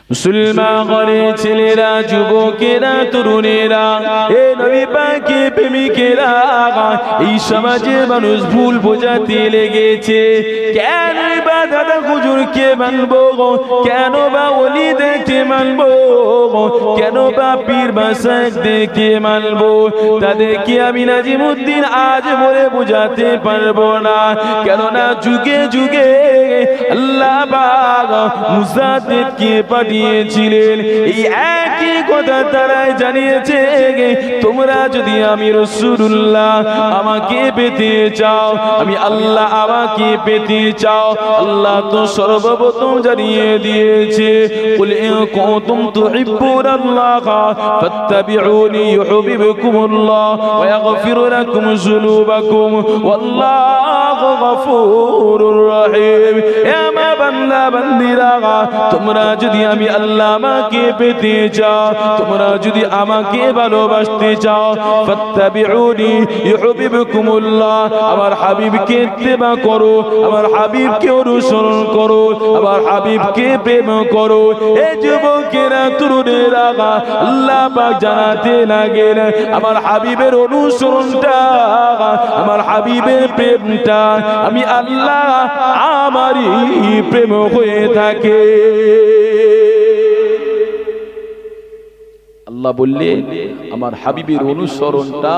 মুসলমান ঘরে ছেলেরা, যুবকেরা, তরুণেরা, এ নবী পাকের প্রেমিকেরা, এই সমাজে মানুষ ভুল বোঝাতে লেগেছে। কেন বা দাদা হুজুরকে মানবো, কেন বা ওলিদেরকে মানবো, কেন বা পীর মাশায়েখদেরকে মানবো? তাদেরকে আমি নাজিমউদ্দিন আজ বলে বোঝাতে পারবো না, কেননা যুগে যুগে আল্লাহ পাক মুজাদ্দিদকে পাঠিয়েছিলেন। এই একই কথা তারাই জানিয়েছে, তোমরা যদি আমি রাসূলুল্লাহ আমাকে পেতে চাও, আমি আল্লাহ আমাকে পেতে চাও, আল্লাহ তো সর্বপ্রথম জানিয়ে দিয়েছে, কুল ইন কুনতুম তুহিব্বুনাল্লাহ ফাত্তাবিউনি ইউহিব্বুকুমুল্লাহ ওয়া ইয়াগফির লাকুম যুনুবাকুম ওয়াল্লাহু গফুরুর রহিম। এ আমার বান্দা বান্দীরা, তোমরা যদি আমি আল্লাহ আমাকে পেতে চাও, তোমরা যদি আমাকে ভালোবাসতে চাও, ফাত্তাবিউনি ইউহিব্বুকুমুল্লাহ, আমার হাবিবকে ইত্তেবা করো, আমার হাবিবকে অনুসরণ করো, আমার হাবিবকে প্রেম করো। এই যুবকেরা, তরুণেরা, আল্লাহ পাক জানাতে লাগেন আমার হাবিবের অনুসরণটা, আমার হাবিবের প্রেমটা আমি আল্লাহ আমারই প্রেম হয়ে থাকে। আল্লাহ বললেন আমার হাবিবের অনুসরণটা,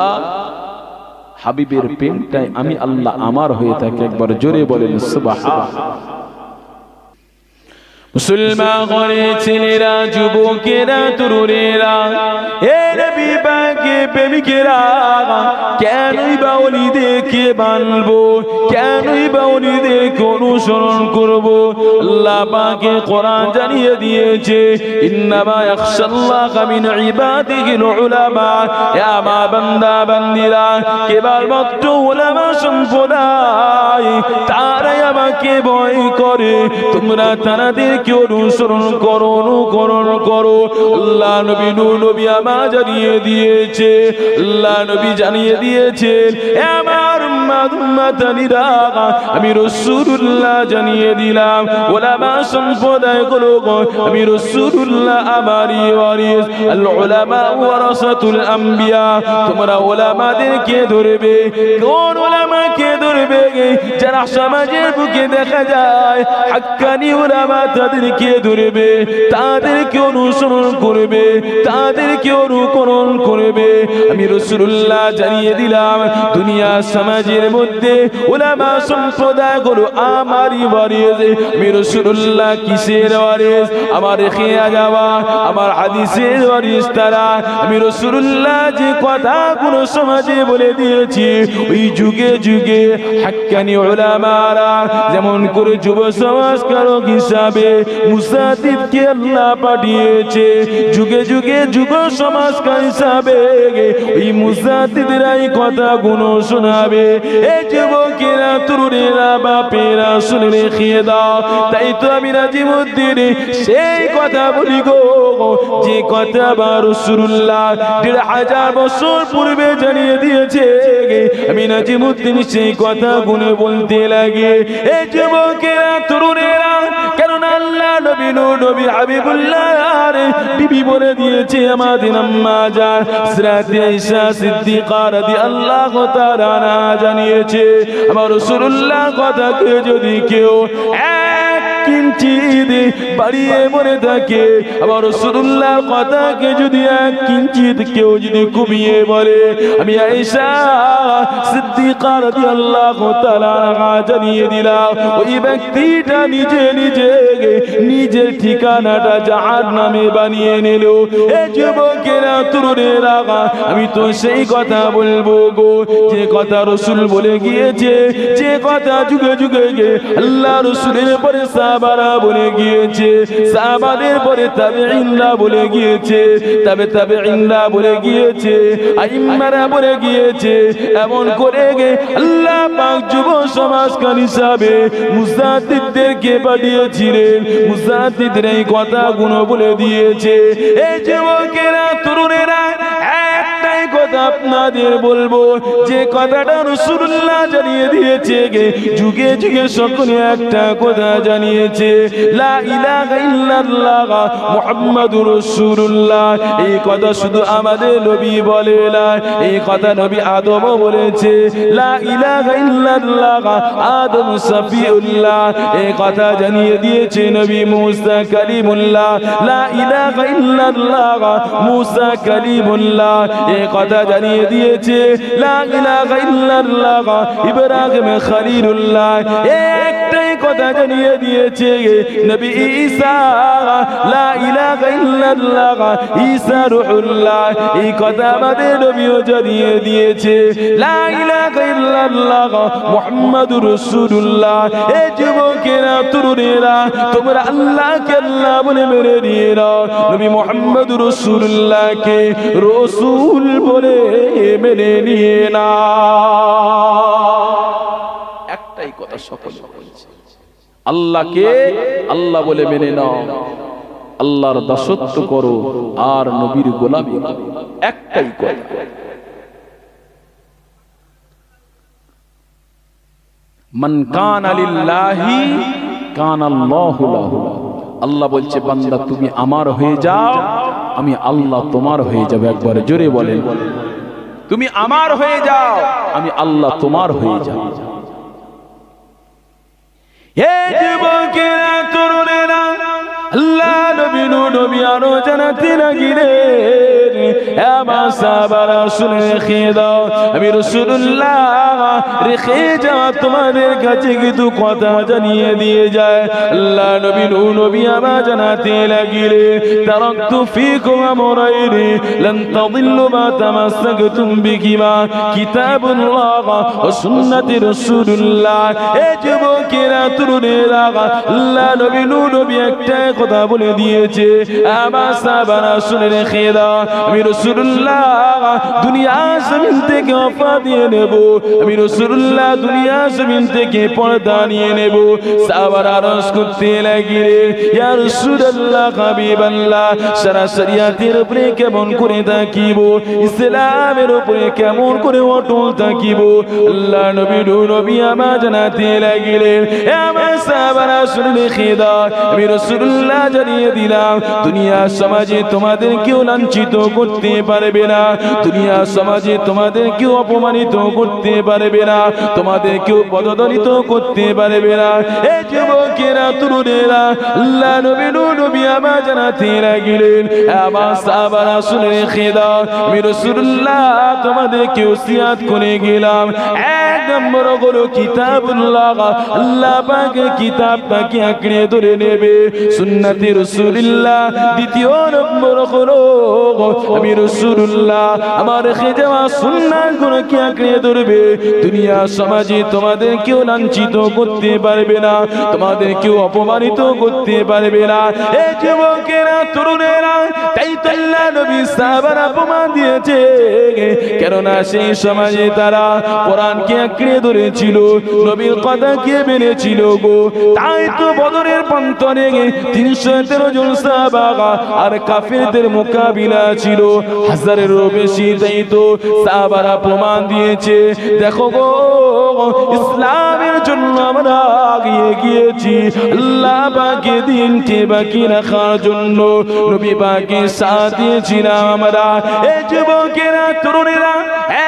হাবিবের প্রেমটাই আমি আল্লাহ আমার হয়ে থাকে। একবার জোরে বলেন সুবহানাল্লাহ। মুসলমান ঘরে ছেলেরা, যুবকেরা, তরুণেরা, হে নবী পাকের প্রেমিকেরা, কেনই বা ওলিদেরকে মানবো, কেনই বা ওলিদেরকে অনুসরণ করবো? আল্লাহ পাকের কোরআন জানিয়ে দিয়েছে, ইন্নামা ইয়াখশাল্লাহা মিন ইবাদিহিল উলামা। হে আমার বান্দা বান্দীরা, কেবলমাত্র উলামা সম্প্রদায় তারাই আমাকে ভয় করে, তোমরা তাদের অনুসরণ করো, অনুকরণ করো। আল্লাহ নবী নবী আমার জানিয়ে দিয়েছে, আল্লাহ নবী জানিয়ে দিয়েছেন, আমার উম্মতানিরা, আমি রাসূলুল্লাহ জানিয়ে দিলাম, উলামা সম্প্রদায়গুলো আমি রাসূলুল্লাহ আমারই ওয়ারিস। আল উলামা ওয়ারাসাতুল আম্বিয়া। তোমরা উলামাদেরকে ধরবে। কোন উলামাকে ধরবে? যারা সমাজের বুকে দেখা যায় হাক্কানি উলামা, তাদেরকে ধরবে, তাদেরকে অনুসরণ করবে, তাদেরকে অনুকরণ করবে। আমি রাসূলুল্লাহ জানিয়ে দিলাম, দুনিয়া সমাজের মধ্যে উলামা সম্প্রদায়গুলো আমারই ওয়ারিস। আমি রাসূলুল্লাহ কিসের ওয়ারিস? আমার খেয়া যাওয়া, আমার হাদিসের ওয়ারিস তারা। আমি রাসূলুল্লাহ যে কথাগুলো সমাজে বলে দিয়েছি, ওই যুগে যুগে হাক্কানি উলামারা যেমন করে যুব সমাজকারক হিসাবে মুজাদ্দিদকে আল্লাহ পাঠিয়েছে, যুগে যুগে যুব সমাজকার হিসাবে ওই মুজাদ্দিদরাই কথাগুলো শোনাবে। এই যুবকেরা, তরুণেরা, বাপেরা শুনে রেখে দাও। তাই তো আমি নাজিমউদ্দিন সেই কথা বলি গো, যে কথা রাসূলুল্লাহ ১৫০০ বছর পূর্বে জানিয়ে দিয়েছে। আমি নাজিমউদ্দিন সেই কথা গুনে বলতে লাগে। এই যুবকেরা, তরুণেরা, কারণ আল্লাহ নবী নবী হাবিবুল্লাহ বিবি বলে দিয়েছে, আমাদের আম্মা জান হযরত আয়েশা সিদ্দিকা রাদিয়াল্লাহু তাআলা আনহা জানিয়েছে, আমার রাসূলুল্লাহ কথাকে যদি কেউ কিঞ্চিত বাড়িয়ে মনে থাকে, আমার রাসূলুল্লাহ কথাকে যদি এক কিঞ্চিত কেউ যদি কমিয়ে বলে, আমি আয়েশা সিদ্দিকা রাদিয়াল্লাহু তাআলা আনহা জানিয়ে দিলাম, ওই ব্যক্তিটা নিজে নিজে নিজের ঠিকানাটা জাহান্নামে বানিয়ে নিল। এই যুবকেরা, তরুণেরা, আমি তো সেই কথা বলবো গো, যে কথা রাসূল বলে গিয়েছে, যে কথা যুগে যুগে আল্লাহ রাসূলের পরে সাহাবারা বলে গিয়েছে, সাহাবাদের পরে তাবেঈনরা বলে গিয়েছে, তাবেঈনরা বলে গিয়েছে, আইম্মারা বলে গিয়েছে। এমন করে আল্লাহ পাক যুব সমাজকার হিসাবে মুজাদ্দিদদেরকে পাঠিয়েছিলেন, মুজাদ্দিদরা এই কথাগুলো বলে দিয়েছে। এই যুবকেরা, তরুণেরা, একটাই কথা কথা আপনাদের বলবো, যে কথাটা রাসূলুল্লাহ জানিয়ে দিয়েছে, যুগে যুগে সকলে একটা কথা জানিয়েছে, লা ইলাহা ইল্লাল্লাহ মুহাম্মাদুর রাসূলুল্লাহ। এই কথা শুধু আমাদের নবী বলে না, এই কথা নবী আদমও বলেছে, লা ইলাহা ইল্লাল্লাহ আদম সাফিউল্লাহ। এই কথা জানিয়ে দিয়েছে নবী মুসা কালিমুল্লাহ, লা ইলাহা ইল্লাল্লাহ মুসা কালিমুল্লাহ। এই কথা জানিয়ে দিয়েছে লা ইলাহা ইল্লাল্লাহ ইব্রাহিম খলিলুল্লাহ। একটাই কথা জানিয়ে দিয়েছে নবী ঈসা, লা ইলাহা ইল্লাল্লাহ ঈসা রূহুল্লাহ। এই কথা আমাদের নবীও জানিয়ে দিয়েছে, লা ইলাহা ইল্লাল্লাহ মুহাম্মাদুর রাসূলুল্লাহ। এই যুবকেরা তরুণেরা, তোমরা আল্লাহকে আল্লাহ বলে মেনে নিয়ে নাও, নবী মুহাম্মাদুর রাসূলুল্লাহকে রাসূল বলে মেনে নিয়ে নাও। একটাই কথা সকল বলছে, আল্লাহকে আল্লাহ বলে মেনে নাও, আল্লাহর দাসত্ব করো আর নবীর গোলামি করো। একটাই কথা। মান কানা লিল্লাহি কানা আল্লাহু লাহু। আল্লাহ বলছে বান্দা তুমি আমার হয়ে যাও, আমি আল্লাহ তোমার হয়ে যাব। একবার জোরে বলেন, তুমি আমার হয়ে যাও, আমি আল্লাহ তোমার হয়ে যাব। হে যুবকেরা তরুণেরা, আল্লাহ নবী নবী আরো জানাতে লাগিলেন, আমার সাহাবারা শুনে রেখে দাও, আমি রাসূলুল্লাহ রেখে যাওয়া তোমাদের কাছে কিছু কথা জানিয়ে দিয়ে যায়। আল্লাহ নবী নবী আমার জানাতে লাগিলেন, তারাকতু ফীকুম আমরাইনি লান তাদিল্লু মা তামাসসাকতুম বিহিমা কিতাবুল্লাহ ওয়া সুন্নাতি রাসূলুল্লাহ। এ যুবকেরা তরুণেরা, আল্লাহ নবী নবী একটা কথা বলে দিয়েছে, আমার সাহাবারা শুনে রেখে দাও, আমি রাসূলুল্লাহ দুনিয়া জমিন থেকে ওফা দিয়ে নেব, আমি রাসূলুল্লাহ দুনিয়া জমিন থেকে পর্দা নিয়ে নেব। সাহাবারা আরজ করতে লাগলেন, ইয়া রাসূলুল্লাহ হাবিবাল্লাহ, সারা শরিয়াতের উপরে কেমন করে থাকিব, ইসলামের উপরে কেমন করে অটল থাকিব। আল্লাহ নবী নবী আমার জানাতে লাগলেন, আমার সাহাবারা শুনে রেখে দাও, আমি রাসূলুল্লাহ জানিয়ে দিলাম, দুনিয়া সমাজে তোমাদের কেউ লাঞ্ছিত করতে পারবে না, দুনিয়া সমাজে তোমাদের কেউ অপমানিত করতে পারবে না, তোমাদের কেউ পদদলিত করতে পারবে না। এই যুবকেরা তরুণেরা, আল্লাহ নবী নবী আমার জানাতে লাগলেন, আমার সাহাবারা শুনে রেখে দাও, আমি রাসূলুল্লাহ তোমাদেরকে ওসিয়াত করে গেলাম, এক নম্বর হলো কিতাবুল্লাহ, আল্লাহ পাকের কিতাবটাকে আঁকড়ে ধরে নেবে, সুন্নতি রাসূলুল্লাহ। দ্বিতীয় নম্বর হলো আমি রাসূলুল্লাহ আমার রেখে যাওয়া সুন্নাহগুলোকে আঁকড়ে ধরবে। দুনিয়া সমাজে তোমাদের কেউ লাঞ্ছিত করতে পারবে না, তোমাদের কেউ অপমানিত করতে পারবে না। এই যুবকেরা তরুণেরা, তাই তো আল্লাহ নবী সাহাবারা প্রমাণ দিয়েছে, কেননা সেই সমাজে তারা কোরআনকে আঁকড়ে ধরেছিল, নবীর কথাকে মেনেছিল গো। তাই তো বদরের প্রান্তরে 313 জন সাহাবা আর কাফেরদের মোকাবিলা ছিল 1000-এরও বেশি। তাই তো সাহাবারা প্রমাণ দিয়েছে, দেখো গো, ইসলামের জন্য আমরা এগিয়ে গিয়েছি, আল্লাহ পাকের দিনকে বাকি রাখার জন্য নবী পাকের সাথ দিয়েছিলাম আমরা। এই যুবকেরা তরুণেরা,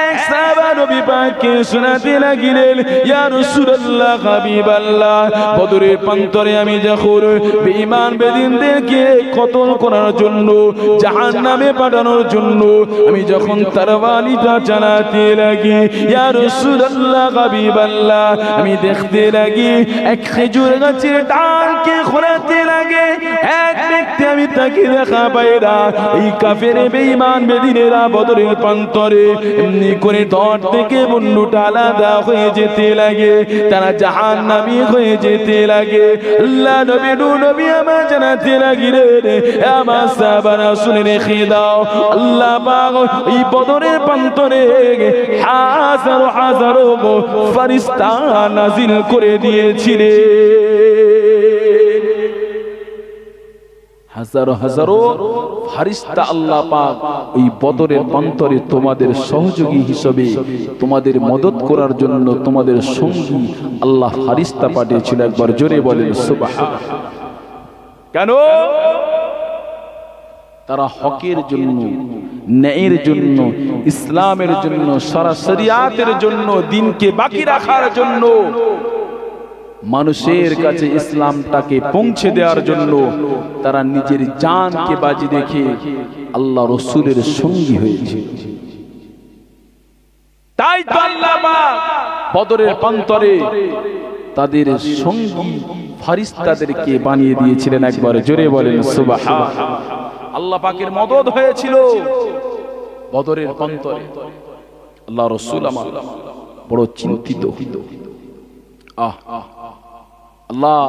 এক সাহাবা নবী পাককে শোনাতে লাগলেন, ইয়া রাসূলুল্লাহ হাবিবাল্লাহ, বদরের প্রান্তরে আমি যখন বেঈমান বেদিনদেরকে কতল করার জন্য, জাহান্নামে পাঠানোর জন্য আমি যখন তরবারিটা চালাতে লাগি, ইয়া রাসূলুল্লাহ হাবিবাল্লাহ, আমি দেখতে লাগি এক খেজুর গাছের ডালকে খোঁড়াতে লাগে এক ব্যক্তি, আমি তাকে দেখা পাই না। এই কাফের বেঈমান বেদিনেরা বদরের প্রান্তরে এমনি করে দর থেকে বন্ধুটা আলাদা হয়ে যেতে লাগে, তারা জাহান্নামী হয়ে যেতে লাগে। আল্লাহ নবী নবী আমার জানাতে লাগিলেন, আমার সাহাবারা শুনে রেখে দাও, আল্লাহ পাক এই বদরের প্রান্তরে হাজারো হাজারো ফেরেশতা নাজিল করে দিয়েছিলেন। হাজারো হাজারো ফারিস্তা আল্লাহ পাক ওই বদরের প্রান্তরে তোমাদের সহযোগী হিসেবে তোমাদের মদত করার জন্য তোমাদের সঙ্গী আল্লাহ ফারিস্তা পাঠিয়েছিল। একবার জোরে বলেন সুবহানাল্লাহ। কেন? তারা হকের জন্য, ন্যায়ের জন্য, ইসলামের জন্য, সারা শরিয়াতের জন্য, দিনকে বাকি রাখার জন্য, মানুষের কাছে ইসলামটাকে পৌঁছে দেওয়ার জন্য তারা নিজের জানকে বাজি রেখে আল্লাহ রসুলের সঙ্গী হয়েছে। তাই তো আল্লাহ পাক বদরের প্রান্তরে তাদের সঙ্গী ফারিস্তাদেরকে বানিয়ে দিয়েছিলেন। একবার জোরে বলেন সুবহানাল্লাহ। আল্লাহ পাকের মদদ হয়েছিল বদরের প্রান্তরে। আল্লাহ রসুল আমার বড় চিন্তিত। আল্লাহ,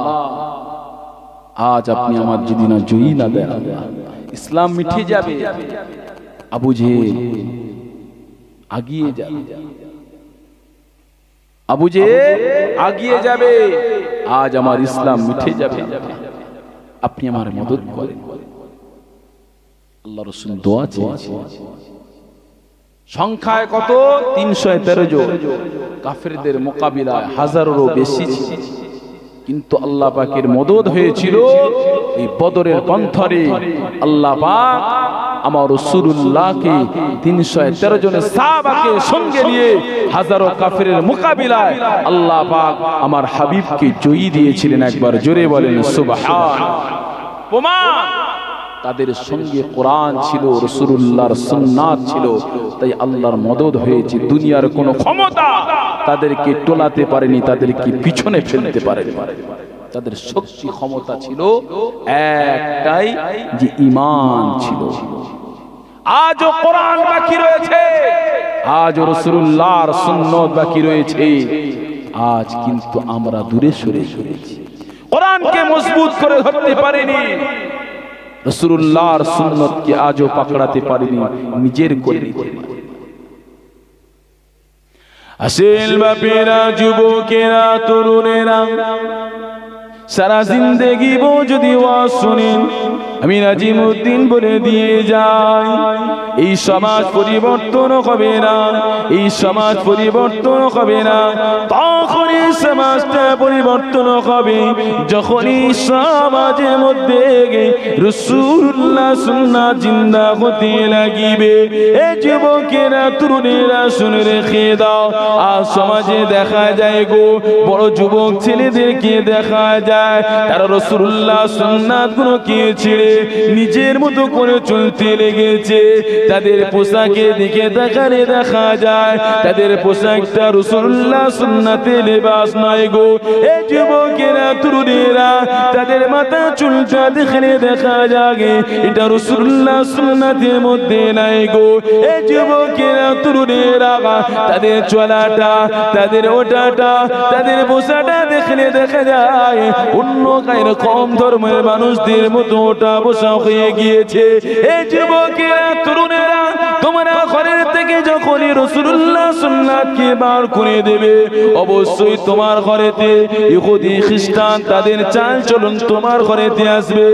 আজ আপনি আমার যদি না জয়ী না দেন, ইসলাম মিটে যাবে। আবু জেহেল আগিয়ে যাবে, আবু জেহেল আগিয়ে যাবে, আজ আমার ইসলাম মিটে যাবে, আপনি আমার মদদ করেন। আল্লাহ রাসূল দোয়া চেয়েছে। সংখ্যায় কত? 313 জন। কাফেরদের মোকাবিলায় হাজারেরও বেশি ছিল, কিন্তু আল্লাহ পাকের মদদ হয়েছিল এই বদরের প্রান্তরে। আল্লাহ পাক আমার রাসূলুল্লাহকে 313 জনের সাহাবাকে সঙ্গে নিয়ে হাজারো কাফেরের মোকাবিলায় আল্লাহ পাক আমার হাবিবকে জয়ী দিয়েছিলেন। একবার জোরে বলেন সুবহানাল্লাহ। প্রমাণ, তাদের সঙ্গে কোরআন ছিল, রাসূলুল্লাহর সুন্নাত ছিল, তাই আল্লাহর মদদ হয়েছে। দুনিয়ার কোনো ক্ষমতা তাদেরকে টোলাতে পারেনি, তাদেরকে পিছনে ফেলতে পারেনি। তাদের শক্তি ক্ষমতা ছিল একটাই, যে ঈমান ছিল। আজও কোরআন বাকি রয়েছে, আজও রাসূলুল্লাহর সুন্নাত বাকি রয়েছে। আজ কিন্তু আমরা দূরে সরে গেছি, কোরআনকে মজবুত করে ধরতে পারিনি, রাসূলুল্লাহর সুন্নাতকে আজও পাকড়াতে পারিনি, নিজের করে নিতে পারি। আসেল বাপেরা, যুবকেরা, তরুণেরা, সারা জিন্দেগি বো যদি ওয়াজ শুনেন, আমি নাজিমউদ্দিন বলে দিয়ে যাই, এই সমাজ পরিবর্তন হবে না, এই সমাজ পরিবর্তন হবে না। তখন এই সমাজটা পরিবর্তন হবে যখন এই সমাজের মধ্যে রাসূলুল্লাহ সুন্নাত জিন্দা হতে লাগিবে। এই যুবকেরা, তরুণেরা, শুনে রেখে দাও, আজ সমাজে দেখা যায় গো, বড় যুবক ছেলেদেরকে দেখা যায় তারা রাসূলুল্লাহ সুন্নাত গুলোকে ছেড়ে নিজের মতো করে চলতে লেগেছে। তাদের পোশাকের দিকে তাকালে দেখা যায় তাদের পোশাকটা রাসূলুল্লাহ সুন্নাতে লেবাস নয় গো। এই যুবকেরা, তরুণেরা, তাদের মাথা চুলটা দেখলে দেখা যায় এটা রাসূলুল্লাহ সুন্নাতের মধ্যে নাই গো। এই যুবকেরা, তরুণেরা, তাদের চলাটা, তাদের ওঠাটা, তাদের বসাটা দেখলে দেখা যায় অন্য গায়ের কম ধর্মের মানুষদের মতো ওটা বসা হয়ে গিয়েছে। এই যুবকেরা, তরুণেরা, তোমরা ঘরের থেকে যখনই রাসূলুল্লাহ সুন্নাতকে বার করে দেবে, অবশ্যই তোমার ঘরেতে ইহুদি খ্রিস্টান তাদের চাল চলন তোমার ঘরেতে আসবে।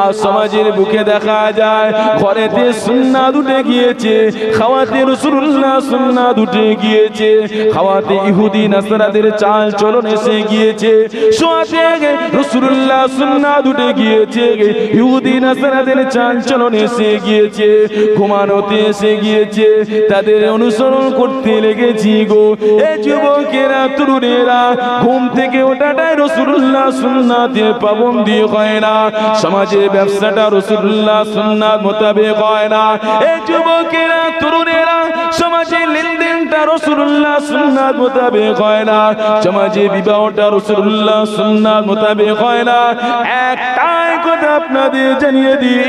আর সমাজের বুকে দেখা যায় ঘরেতে সুন্নাত উঠে গিয়েছে, খাওয়াতে রাসূলুল্লাহ সুন্নাত উঠে গিয়েছে, খাওয়াতে ইহুদি নাসারাদের চাল চলন এসে গিয়েছে, শোয়াতে রাসূলুল্লাহ সুন্নাত উঠে গিয়েছে, ইহুদি নাসারাদের চাল চলন এসে গিয়েছে, ঘুমানোতে এসে গিয়েছে, তাদের অনুসরণ করতে লেগেছি গো। এই যুবকেরা, তরুণেরা, ঘুম থেকে ওঠাটাই রাসূলুল্লাহ সুন্নাতের পাবন্দি হয় না, সমাজে ব্যবসাটা রাসূলুল্লাহ সুন্নাত মোতাবেক হয় না। এই যুবকেরা, তরুণেরা, সমাজে লেনদেনটা রাসূলুল্লাহ সুন্নাত মোতাবেক হয় না, সমাজে বিবাহটা রাসূলুল্লাহ সুন্নাত মোতাবেক হয় না। একটাই কথা আপনাদের জানিয়ে দিয়ে,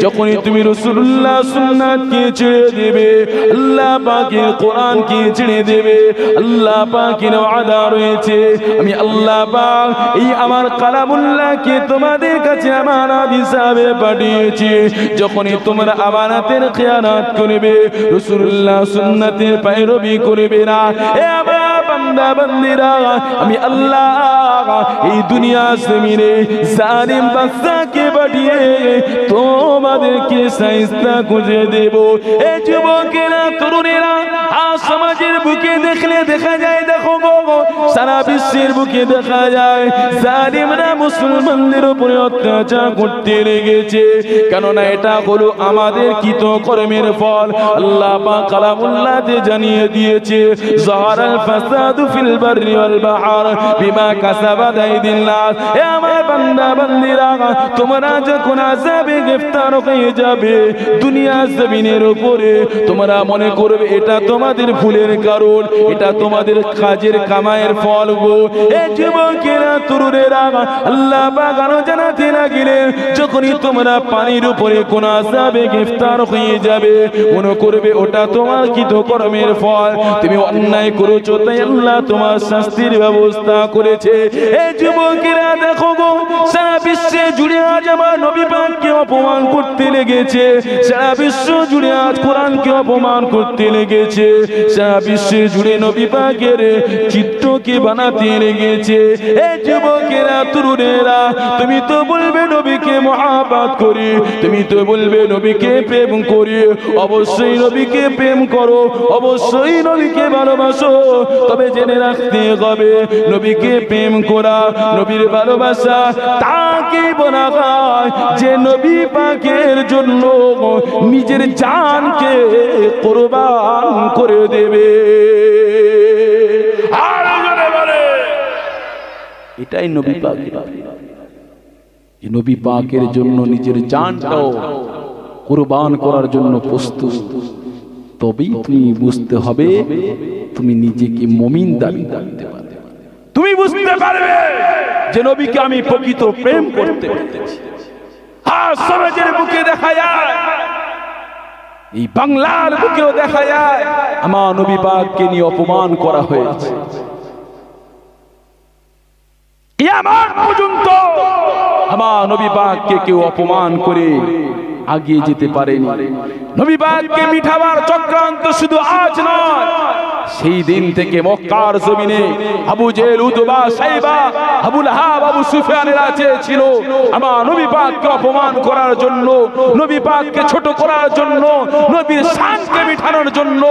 যখনই তুমি রাসূলুল্লাহ সুন্নাতকে ছেড়ে দেবে, আল্লাহ পাকের কোরআনকে ছেড়ে দেবে, আল্লাহ পাকের ওয়াদা রয়েছে, আমি আল্লাহ পাক এই আমার কালামুল্লাহকে তোমাদের কাছে আমানত হিসাবে পাঠিয়েছি। যখনই তোমরা আমানতের খেয়ানত করবে, রাসূলুল্লাহ সুন্নাতের पैरवी করবে না, এ আমার বান্দা বান্দীরা, আমি আল্লাহ এই দুনিয়া জমিনে জালিম বাদশা ফেরেশতাকে পাঠিয়ে তোমাদেরকে শায়েস্তা করে দেব। এই যুবকেরা, তরুণেরা, আজ সমাজের বুকে দেখলে দেখা যায়, দেখো গো, সারা বিশ্বের বুকে দেখা যায় জালিমরা মুসলমানদের উপরে অত্যাচার করতে লেগেছে। কেননা এটা হলো আমাদের কৃতকর্মের ফল। আল্লাহ পাক কালামুল্লাহতে জানিয়ে দিয়েছে, যাহারাল ফাসাদু ফিল বাররি ওয়াল বাহর বিমা কাসাবাত আইদিন নাস। এ আমার বান্দা বান্দীরা, তোমরা যখন আযাবে গ্রেফতার হয়ে যাবে দুনিয়া জমিনের উপরে, তোমরা মনে করবে এটা তোমাদের ভুলের কারণ, এটা তোমাদের কাজের কামাইয়ের ফল গো। এই যুবকেরা, তরুণেরা, আল্লাহ পাক আরো জানাতে লাগলেন, যখনই তোমরা পানির উপরে কোন আযাবে গ্রেফতার হয়ে যাবে মনে করবে ওটা তোমার কৃতকর্মের ফল, তুমি অন্যায় করেছো তাই আল্লাহ তোমার শাস্তির ব্যবস্থা করেছে। এই যুবকেরা দেখো গো, সারা বিশ্বে জুড়ে আজ আমার নবী পাককে অপমান করতে লেগেছে, সারা বিশ্ব জুড়ে আজ কোরআনকে অপমান করতে লেগেছে, সারা বিশ্বে জুড়ে নবী পাকের চিত্রকে বানাতে লেগেছে। এই যুবকেরা, তরুণেরা, তুমি তো বলবে নবীকে মহাব্বত করি, তুমি তো বলবে নবীকে প্রেম করি, অবশ্যই নবীকে প্রেম করো, অবশ্যই নবীকে ভালোবাসো, তবে জেনে রাখতে হবে নবীকে প্রেম করা, নবীর ভালোবাসা তাকে বলা হয় যে নবী পাকের জন্য নিজের জানকে কুরবান করে দেবে। আর জোরে বলে, এটাই নবী পাক, যে নবী পাকের জন্য নিজের জানটাও কুরবান করার জন্য প্রস্তুত। তবেই তুমি বুঝতে হবে তুমি নিজেকে মুমিন দাবি করতে পারবে, তুমি বুঝতে পারবে যে নবীকে আমি প্রকৃত প্রেম করতে পেরেছি। আর সমাজের বুকে দেখা যায়, এই বাংলার বুকেও দেখা যায় আমার নবী পাককে নিয়ে অপমান করা হয়েছে। কিয়ামত পর্যন্ত আমার নবী পাককে কেউ অপমান করে আগিয়ে যেতে পারেনি। নবী পাককে মিঠাবার চক্রান্ত শুধু আজ নয়, সেই দিন থেকে মক্কার জমিনে আবু জেহেল, উতবা, সাইবা, আবু লাহাব, আবু সুফিয়ানেরা ছিল আমার নবী পাককে অপমান করার জন্য, নবী পাককে ছোট করার জন্য, নবীর শানকে মিঠানোর জন্য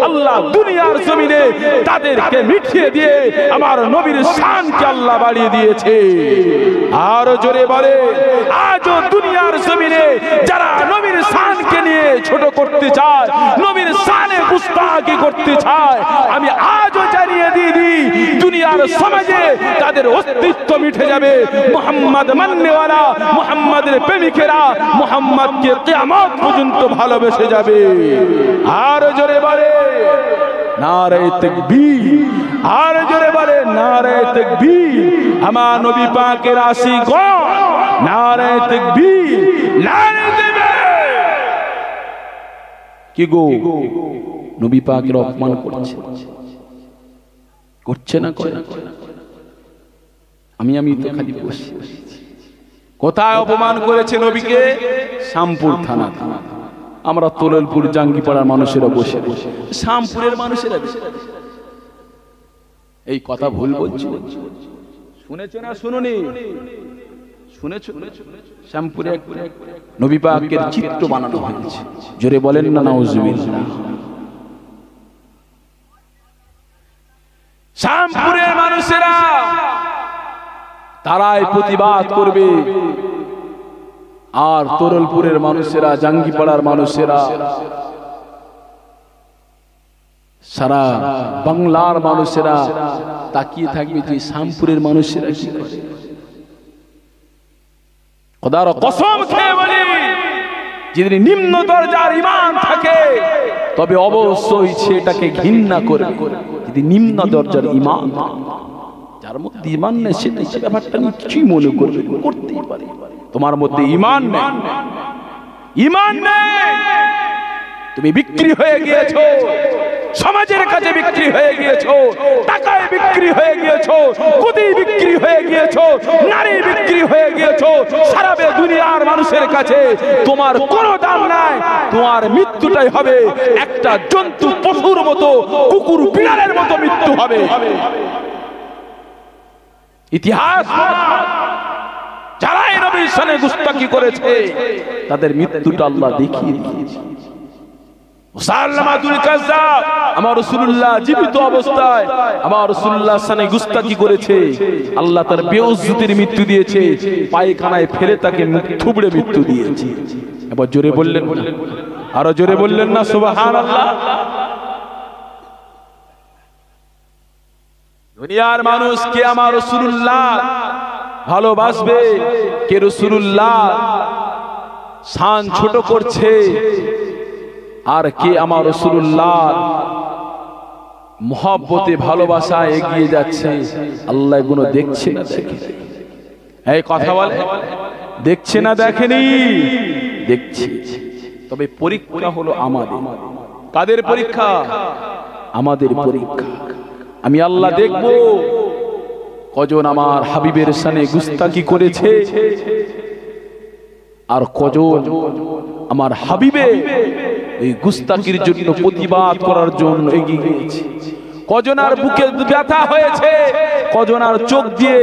আল্লাহ দুনিয়ার জমিনে তাদেরকে মিঠিয়ে দিয়ে আমার নবীর শানকে আল্লাহ বাড়িয়ে দিয়েছে। আর জোরে বলে, আজও দুনিয়ার জমিনে যারা নবীর শানকে নিয়ে ছোট করতে চায়, নবীর শানে গুস্তাখি করতে চায়, আমি আজও জানিয়ে দিই দুনিয়ার সমাজে তাদের অস্তিত্ব মিটে যাবে। মুহাম্মদ মাননেওয়ালা, মুহাম্মাদের প্রেমিকেরা মুহাম্মদকে কিয়ামত পর্যন্ত ভালোবেসে যাবে। আর জোরে বলে নারে তাকবীর, আর জোরে বলে নারে তাকবীর। আমার নবী পাকের আশিকগণ নারে তাকবীর, নারে দেবে। কি গো, নবী পাকের অপমান করছে, করছে না? করে আমি তো খালি বসে। কোথায় অপমান করেছে নবীকে? শামপুর থানা। আমরা তোললপুর জাঙ্গিপাড়ার মানুষেরা বসে, শামপুরের মানুষেরা এই কথা ভুল বলছে। শুনেছো না শুনুনি? শুনেছো? শ্যামপুরে নবী পাকের চিত্র বানানো হয়েছে। জোরে বলেন না নাউজুবিল্লাহ। শ্যামপুরের মানুষেরা তারাই প্রতিবাদ করবে, আর তোরলপুরের মানুষেরা, জাঙ্গিপাড়ার মানুষেরা, সারা বাংলার মানুষেরা তাকিয়ে থাকবে যে শ্যামপুরের মানুষেরা কি করে। খোদার কসম খেয়ে বলি, যদি নিম্ন দরজার ঈমান থাকে তবে অবশ্যই সেটাকে ঘৃণা করবে। যদি নিম্ন দরজার ঈমান, যার মধ্যে ঈমান নেই সেটা ব্যাপারটা নিয়ে কিছুই মনে করবে, করতেই পারে। তোমার মধ্যে ঈমান নেই, ঈমান নেই, তুমি বিক্রি হয়ে গিয়েছো, সমাজের কাছে বিক্রি হয়ে গিয়েছো, টাকায় বিক্রি হয়ে গিয়েছো, গদি বিক্রি হয়ে গিয়েছো, নারী বিক্রি হয়ে গিয়েছো, সারা দুনিয়ার মানুষের কাছে তোমার কোনো দাম নাই। তোমার মৃত্যুটাই হবে একটা জন্তু, পশুর মতো, কুকুর বিড়ালের মতো মৃত্যু হবে। ইতিহাস যারা এই নবীর শানে গুস্তাখি করেছে তাদের মৃত্যুটা আল্লাহ দেখিয়ে দিয়েছে। মুসাল্লামাতুল কাজ্জাব, আমার রাসূলুল্লাহ জীবিত অবস্থায় আমার রাসূলুল্লাহ শানে গুস্তাখি করেছে, আল্লাহ তার বেইজ্জতির মৃত্যু দিয়েছে, পায়খানায় ফেলে তাকে থুবড়ে মৃত্যু দিয়েছে। এবার জোরে বললেন না, আরো জোরে বললেন না সুবহানাল্লাহ। দুনিয়ার মানুষ কে আমার রাসূলুল্লাহ ভালোবাসবে, কে রাসূলুল্লাহ শান ছোট করছে, আর কে আমার রাসূলুল্লাহ মহব্বতে ভালোবাসায় এগিয়ে যাচ্ছে, আল্লাহ এগুলো দেখছে না দেখে? এই কথা বলে দেখছে না দেখেনি? দেখছে। তবে পরীক্ষা হলো আমাদের। কাদের পরীক্ষা? আমাদের পরীক্ষা। আমি আল্লাহ দেখব কজন আমার হাবিবের শানে গুস্তাখি করেছে, আর কজন আমার হাবিবে এই গুস্তাখির জন্য প্রতিবাদ করার জন্য এগিয়ে গিয়েছে, কজন আর বুকে ব্যথা হয়েছে, কজন আর চোখ দিয়ে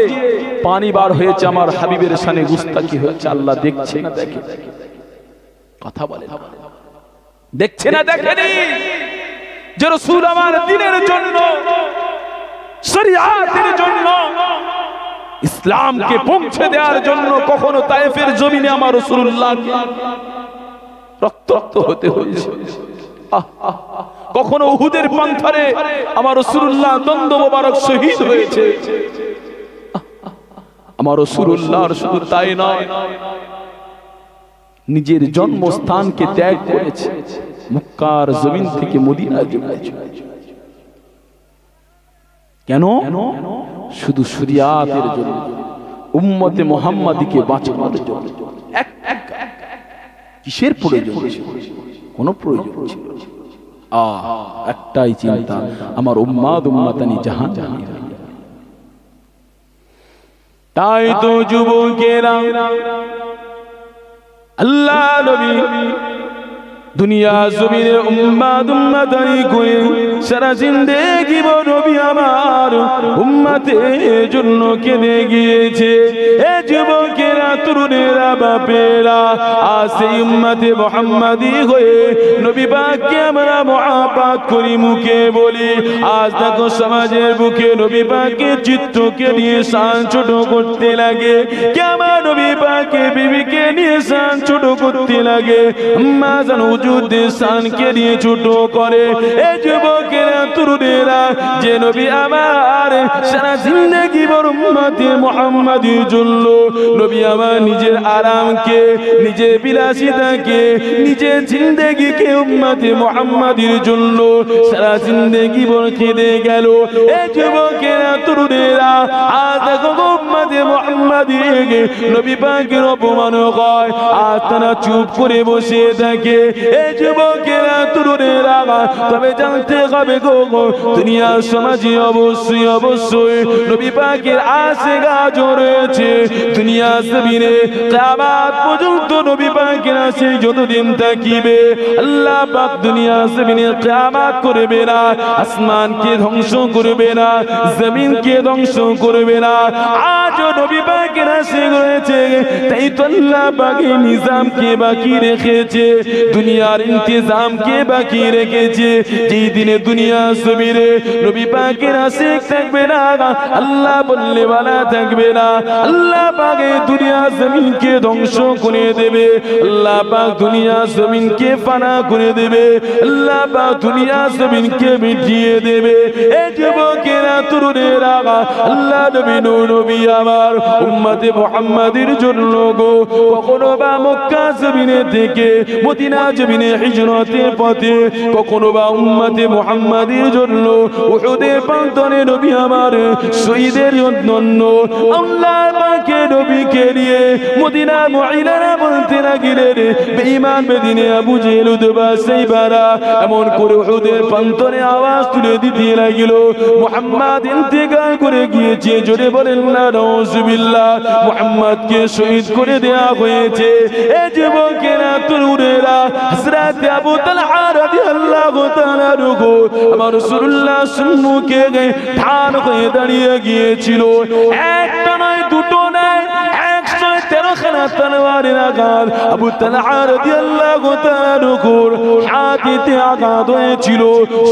পানি বার হয়েছে, আমার হাবিবের শানে গুস্তাখি হয়েছে। আল্লাহ দেখছে না দেখে? কথা বলে দেখছে না দেখেনি? যে রাসূল আমার দ্বীনের জন্য, শরিয়াতের জন্য, ইসলামকে পৌঁছে দেওয়ার জন্য কখনো তায়েফের জমিনে আমার রাসূলুল্লাহকে রক্তাক্ত হতে হয়েছে, কখনো উহুদের পান্থারে আমার রাসূলুল্লাহ দ্বন্দ্ব মোবারক শহীদ হয়েছে। আমার রাসূলুল্লাহর শুধু তাই নয়, নিজের জন্মস্থানকে ত্যাগ করেছে, মক্কার জমিন থেকে মদিনায় চলে। কেন? শুধু শরিয়াতের জন্য, উম্মতে মুহাম্মাদীকে বাঁচানোর জন্য। কিসের প্রয়োজন? কোন প্রয়োজন ছিল? একটাই চিন্তা, আমার উম্মাদ উম্মাতানি জাহান্নামী। তাই তো যুবকেরা আল্লাহ নবী দুনিয়া জমিনে উম্মাদ উম্মাতানি করে সারা জিন্দেগি নবী আমার উম্মতের জন্য কেঁদে গিয়েছে। এ যুবকেরা, তরুণেরা, বাপেরা, আজ সেই উম্মতে মুহাম্মাদি হয়ে নবী পাককে আমরা মুহাব্বত করি, মুখে বলি। আজ দেখো সমাজের বুকে নবী পাকের চিত্রকে নিয়ে শান ছোট করতে লাগে, কেমন নবী পাকের বিবিকে নিয়ে শান ছোট করতে লাগে, আম্মা জান হুজুরদের শানকে নিয়ে ছোট করে। এই যুবকেরা, তরুণেরা, যে নবী আমার সারা জিন্দেগি বড় উম্মতে মুহাম্মাদির জন্য নবী আমার নিজের আরামকে, নিজের বিলাসিতাকে, নিজের জিন্দেগিকে উম্মতে মুহাম্মাদির জন্য সারা জিন্দেগি বড় কেঁদে গেল। এই যুবকেরা, তরুণেরা, আজ দেখো উম্মতে মুহাম্মাদিকে নবী পাকের অপমান হয়, আর তারা চুপ করে বসে থাকে। এই যুবকেরা, তরুণেরা, তবে জানতে হবে গো, দুনিয়ার সমাজে অবশ্যই অবশ্যই নবী পাকের আশিক রয়েছে। দুনিয়া জমিনে কিয়ামত পর্যন্ত নবী পাকের আশিক যতদিন থাকিবে, আল্লাহ পাক দুনিয়া জমিনে কিয়ামত করবে না, আসমানকে ধ্বংস করবে না, জমিনকে ধ্বংস করবে না। আজ নবী পাকের আশিক রয়েছে, তাই তো আল্লাহ পাক নিজামকে বাকি রেখেছে, দুনিয়ার ইন্তজামকে বাকি রেখেছে। যেই দিনে দুনিয়া জমিনে নবী পাকের আশিক থাকবে না, আল্লাহ বললে বালা থাকবে না, আল্লাহ পাক দুনিয়া জমিনকে ধ্বংস করে দেবে, আল্লাহ পাক দুনিয়া জমিনকে ফানা করে দেবে, আল্লাহ পাক দুনিয়া জমিনকে মিটিয়ে দেবে। এই যুবকেরা, তরুণেরা, আল্লাহ নবী নবী আমার উম্মতে মুহাম্মাদির জন্য গো কখনো বা মক্কা জমিনে থেকে মদিনা জমিনে হিজরতের পথে, কখনো বা উম্মতে মুহাম্মাদির জন্য উহুদের প্রান্তরে নবী আমার শহীদের জন্য আল্লাহ পাকে নবীকে নিয়ে মদিনা মুআইনারা বলতে লাগিলেন, বেঈমান বেদিনে আবু জেহেল উতবা সাইবারা এমন করে উহুদের প্রান্তরে আওয়াজ তুলে দিতে লাগিল, মুহাম্মদ ইন্তেকাল করে গিয়েছে। জোরে বলেন না নাউজুবিল্লাহ। মুহাম্মদকে শহীদ করে দেয়া হয়েছে। এই যুবকেরা, তরুণেরা, হযরত আবু তালহা রাদিয়াল্লাহু তাআলা রুকু আমার রাসূলুল্লাহ সম্মুখে ঠান হয়ে দাঁড়িয়ে গিয়েছিল। একটা নয়, দুটো নয়, 113 খানা তলোয়ারের আঘাত আবু তালহা রাদিয়াল্লাহু তাআলা হাতিতে আঘাত হয়েছিল,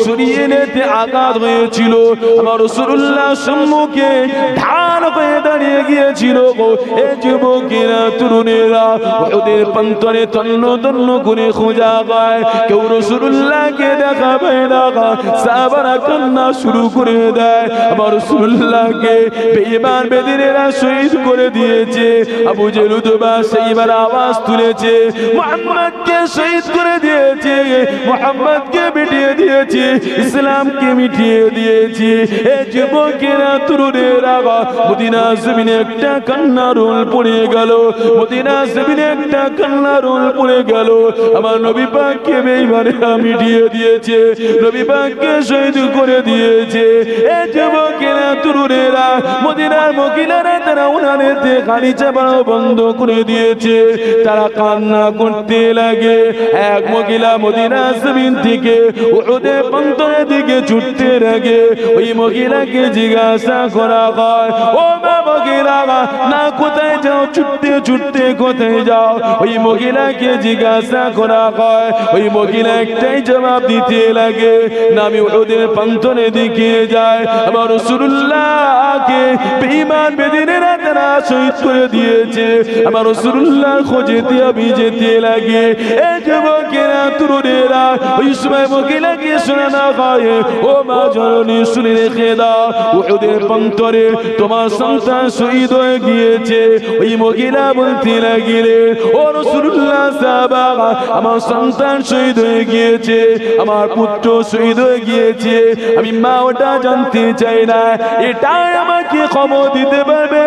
শরীরেতে আঘাত হয়েছিল। আমার রাসূলুল্লাহ সম্মুখে ঢাল হয়ে দাঁড়িয়ে গিয়েছিল। এই যুবকেরা তরুণেরা উহুদের প্রান্তরে তন্ন তন্ন করে খোঁজা গায়, কেউ রাসূলুল্লাহকে দেখা পায় না। সাহাবারা কান্না শুরু করে দেয়, আমার রাসূলুল্লাহকে বেঈমান বেদিনেরা শহীদ করে দিয়েছে। আবু জেহেল উতবা সেইবার আওয়াজ তুলেছে, মুহাম্মদকে শহীদ করে দিয়েছে, মুহাম্মদকে মিটিয়ে দিয়েছে, ইসলামকে মিটিয়ে দিয়েছে। এই যুবকেরা তরুণেরা মদিনা জমিনে একটা কান্নার রোল পড়ে গেল, মদিনা জমিনে একটা কান্নার রোল পড়ে গেল। আমার নবী পাককে বেঈমানেরা মিটিয়ে দিয়েছে, নবী পাককে শহীদ করে দিয়েছে। এই যুবকেরা তরুণেরা মদিনার মহিলারা তারা উনানের গাড়ি চাপানো বন্ধ করে দিয়েছে, তারা কান্না করতে লাগে। এক মহিলা মদিনা জমিন থেকে উহুদের প্রান্তরের দিকে ছুটতে লাগে। ওই মহিলাকে জিজ্ঞাসা করা হয়, ও মা মহিলা, না কোথায় যাও, ছুটতে ছুটতে কোথায় যাও? ওই মহিলাকে জিজ্ঞাসা করা হয়, ওই মহিলা একটাই জবাব দিতে লাগে, না আমি উহুদের প্রান্তরের দিকে যাই। আমার রাসূলুল্লাহকে বেঈমান বেদিনেরা তারা শহীদ করে দিয়েছে, আমার রাসূলুল্লাহর খোঁজেতে আমি যেতে লাগে। এই যুবকেরা তরুণেরা ওই সময় মহিলাকে শোনানো হয়, ও মা জননী শুনে রেখে দাও, উহুদের প্রান্তরে তোমার সন্তান শহীদ হয়ে গিয়েছে। ওই মহিলা বলতে লাগিলেন, ও রাসূলুল্লাহ সাহাবা, আমার সন্তান শহীদ হয়ে গিয়েছে, আমার পুত্র শহীদ হয়ে গিয়েছে, আমি মা ওটা জানতে চাই না, এটাই আমাকে খবর দিতে পারবে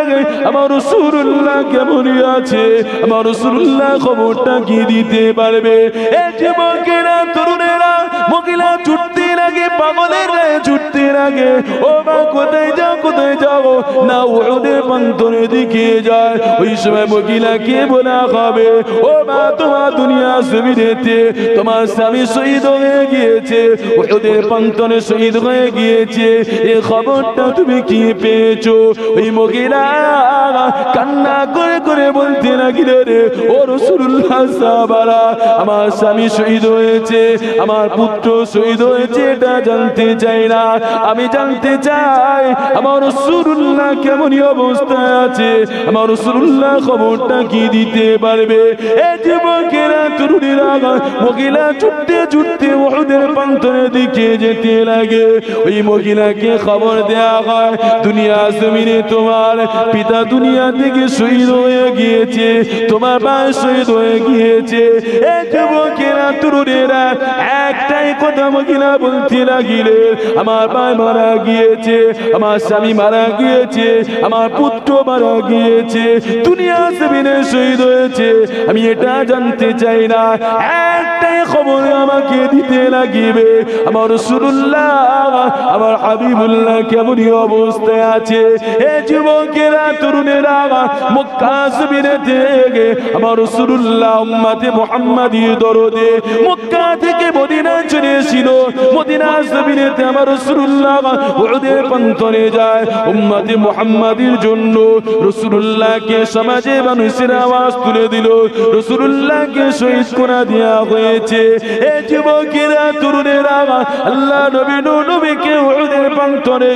আমার রাসূলুল্লাহ কেমন আছে, আমার রাসূলুল্লাহ খবরটা কি দিতে পারবে? এই যুবকেরা তরুণেরা মহিলা ছুটতে লাগে, পাগলের গায়ে ছুটতে লাগে, ও মা কোথায় যাও, কোথায় যাও? না উহুদের প্রান্তরের দিকে যায়। ওই সময় মহিলাকে বলা হবে, ও মা তোমার দুনিয়া জমিনেতে তোমার স্বামী শহীদ হয়ে গিয়েছে, উহুদের প্রান্তরে শহীদ হয়ে গিয়েছে, এই খবরটা তুমি কি পেয়েছো? ওই মহিলা কান্না করে করে বলতে লাগিল, রে ও রাসূলুল্লাহ সাহাবারা, আমার স্বামী শহীদ হয়েছে, আমার পুত্র শহীদ হয়েছে, এটা জানতে চাই না, আমি জানতে চাই আমার রাসূলুল্লাহ কেমন অবস্থায় আছে, আমার রাসূলুল্লাহ খবরটা কি দিতে পারবে? এই যুবকেরা তরুণীরা মহিলা ছুটতে ছুটতে উহুদের প্রান্তরের দিকে যেতে লাগে। ওই মহিলাকে খবর দেয়া হয়, দুনিয়া জমিনে তোমার পিতা দুনিয়া থেকে শহীদ হয়ে গিয়েছে, তোমার ভাই শহীদ হয়ে গিয়েছে। এই যুবকেরা তরুণেরা একটাই কথা মহিলা বলতে লাগিলেন, আমার ভাই মারা গিয়েছে, আমার স্বামী মারা গিয়েছে, আমার পুত্র মারা গিয়েছে, দুনিয়া জমিনে শহীদ হয়েছে, আমি এটা জানতে চাই না, একটাই খবর আমাকে দিতে লাগিবে, আমার রাসূলুল্লাহ আমার হাবিবুল্লাহ কেমন অবস্থায় আছে। এই যুবকেরা তরুণেরা মক্কা জমিনে থেকে আমার রাসূলুল্লাহ উম্মতে মুহাম্মাদির দরদে মক্কা থেকে মদিনা চলে এসেছিল, মদিনা জমিনেতে আমার রাসূলুল্লাহ উহুদের প্রান্তরে যায় উম্মতে মুহাম্মাদির জন্য। রাসূলুল্লাহকে সমাজে মানুষের আওয়াজ তুলে দিল, রাসূলুল্লাহকে শহীদ করে দেওয়া হয়েছে। এই যুবকেরা তরুণেরা আল্লাহ নবী নবীকে উহুদের প্রান্তরে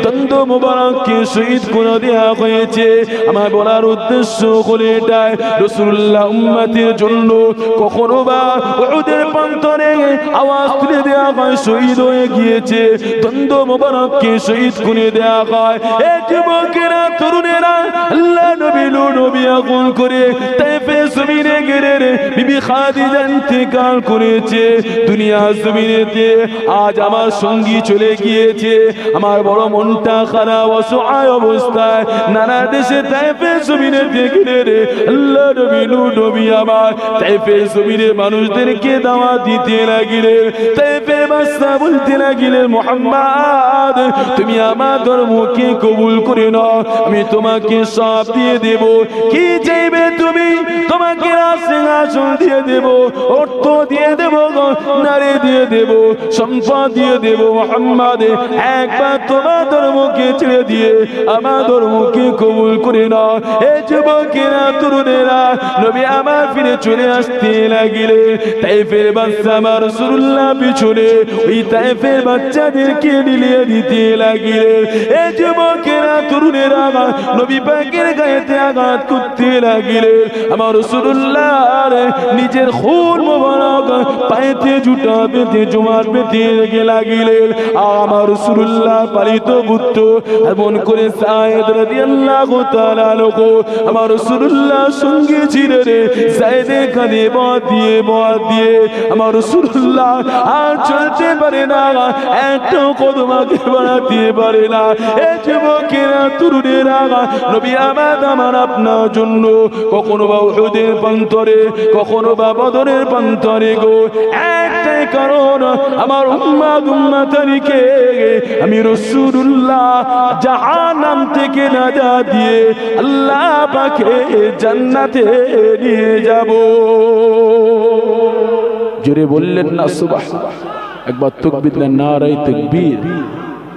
দ্বন্দ্ব মুবারককে শহীদ করে দেওয়া হয়েছে। আমার বলার উদ্দেশ্য হলো এটাই, রাসূলুল্লাহ উম্মতের জন্য কখনো বা উহুদের প্রান্তরে আওয়াজ তুলে দেওয়া হয়, শহীদ হয়ে গিয়েছে, দ্বন্দ্ব মুবারককে শহীদ করে দেওয়া হয়। এই যুবকেরা তরুণেরা আল্লাহ নবী নবী আগুন করে তায়েফে জমিনে গেলে বিবি খাদিজা ইন্তেকাল করেছে, দুনিয়া জমিনেতে আজ আমার সঙ্গী চলে গিয়েছে, আমার বড় মনটা খারাপ, অসহায় অবস্থায় নানা দেশে তায়েফে জমিনে গেলে রে আল্লাহ নবী নবী আমার তায়েফে জমিনে মানুষদেরকে দাওয়াত দিতে লাগিলেন, তায়েফে বাদশা বলতে লাগিলেন, মুহাম্মদ তুমি আমার ধর্মকে কবুল করে নাও, আমি তোমার তোমাকে সব দিয়ে দেব। কি চাইবে তুমি? তোমাকে সিংহাসন দিয়ে দেব, অর্থ দিয়ে দেব, নারী দিয়ে দেব, সম্পদ দিয়ে দেব। মুহাম্মদ একবার তোমার ধর্মকে ছেড়ে দিয়ে আমার ধর্মকে কবুল করে নাও। এই যুবকেরা, তরুণেরা, নবী আমার ফিরে চলে আসতে লাগিলে তাইফের বাচ্চা আমার রাসূলুল্লাহ পিছনে ওই তাইফের বাচ্চাদেরকে নিয়ে দিতে লাগিলে। এই যুবকেরা, তরুণেরা নবী পাকের গায়েতে আঘাত করতে লাগিলে। আমার রাসূলুল্লাহ নিজের খুন মোবারক পায়েতে জুতা বেঁধে জমাট বেঁধে লাগিলেন। আমার রাসূলুল্লাহ পালিত পুত্র এমন করে সায়েদ রাদিয়াল্লাহু তাআলা আনহু আমার রাসূলুল্লাহ সঙ্গে ছিলেন। সায়েদের কাঁধে বাঁ দিয়ে আমার রাসূলুল্লাহ আর চলতে পারে না, একটা কদম আগে বাড়াতে পারে না। এই যুবকেরা, তরুণেরা, নবী আমার আপনার জন্য কখনো বা উহুদের প্রান্তরে, কখনো বা বদরের প্রান্তরে গো, একটাই কারণ আমার উম্মতকে আমি রাসূলুল্লাহ জাহান্নাম থেকে নাজাত দিয়ে আল্লাহ পাকে জান্নাতে নিয়ে যাব। জোরে বললেন না সুবহানাল্লাহ? একবার তাকবীর, নারায়ে তাকবীর।